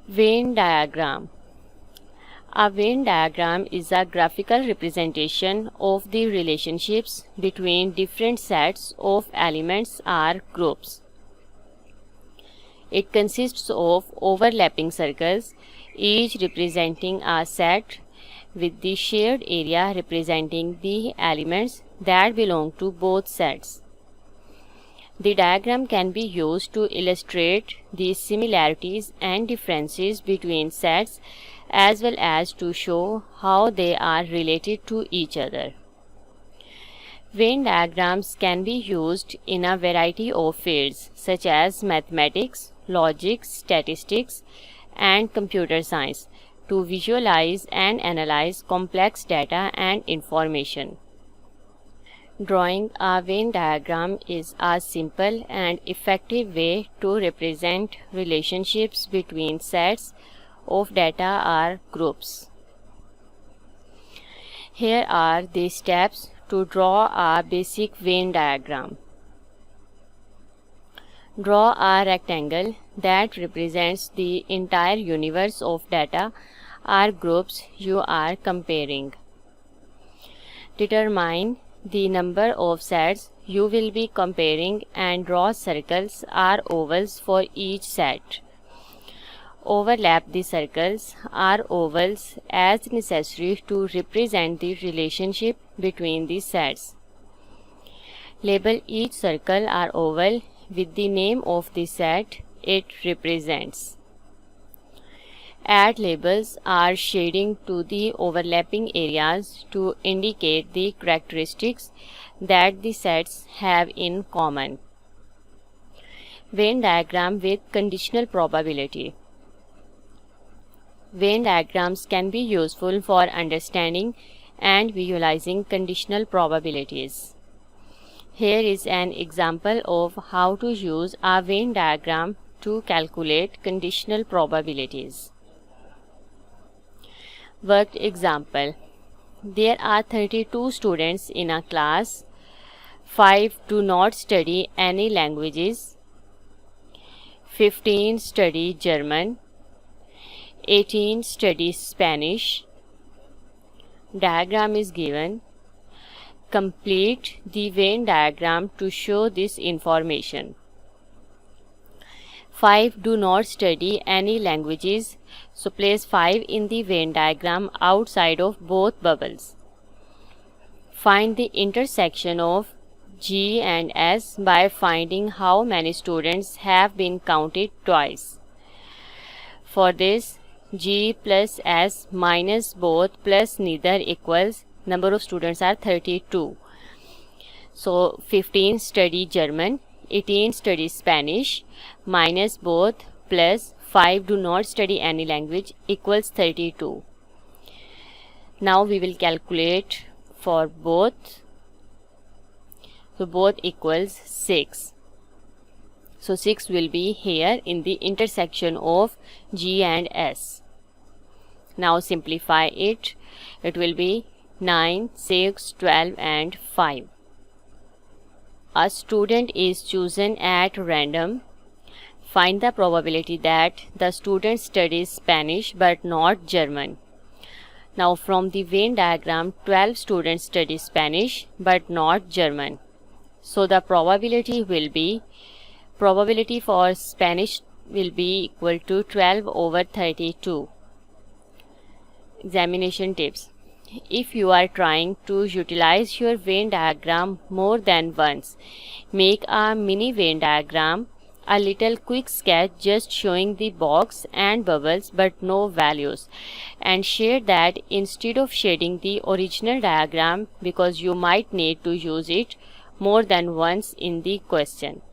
Venn diagram. A Venn diagram is a graphical representation of the relationships between different sets of elements or groups. It consists of overlapping circles, each representing a set with the shared area representing the elements that belong to both sets. The diagram can be used to illustrate the similarities and differences between sets as well as to show how they are related to each other. Venn diagrams can be used in a variety of fields such as mathematics, logic, statistics, and computer science to visualize and analyze complex data and information. Drawing a Venn diagram is a simple and effective way to represent relationships between sets of data or groups. Here are the steps to draw a basic Venn diagram. Draw a rectangle that represents the entire universe of data or groups you are comparing. Determine the number of sets you will be comparing and draw circles or ovals for each set. Overlap the circles or ovals as necessary to represent the relationship between the sets. Label each circle or oval with the name of the set it represents. Add labels or shading to the overlapping areas to indicate the characteristics that the sets have in common. Venn diagram with conditional probability. Venn diagrams can be useful for understanding and visualizing conditional probabilities. Here is an example of how to use a Venn diagram to calculate conditional probabilities. Worked example. There are 32 students in a class. 5 do not study any languages. 15 study German. 18 study Spanish. Diagram is given. Complete the Venn diagram to show this information. 5 do not study any languages, so place 5 in the Venn diagram outside of both bubbles. Find the intersection of G and S by finding how many students have been counted twice. For this, G plus S minus both plus neither equals number of students are 32. So 15 study German, 18 study Spanish, minus both plus 5 do not study any language equals 32. Now we will calculate for both. So both equals 6. So 6 will be here in the intersection of G and S. Now simplify it. It will be 9, 6, 12 and 5. A student is chosen at random. Find the probability that the student studies Spanish but not German. Now from the Venn diagram, 12 students study Spanish but not German. So the probability for Spanish will be equal to 12 over 32. Examination tips. If you are trying to utilize your Venn diagram more than once, make a mini Venn diagram, a little quick sketch just showing the box and bubbles but no values, and share that instead of shading the original diagram because you might need to use it more than once in the question.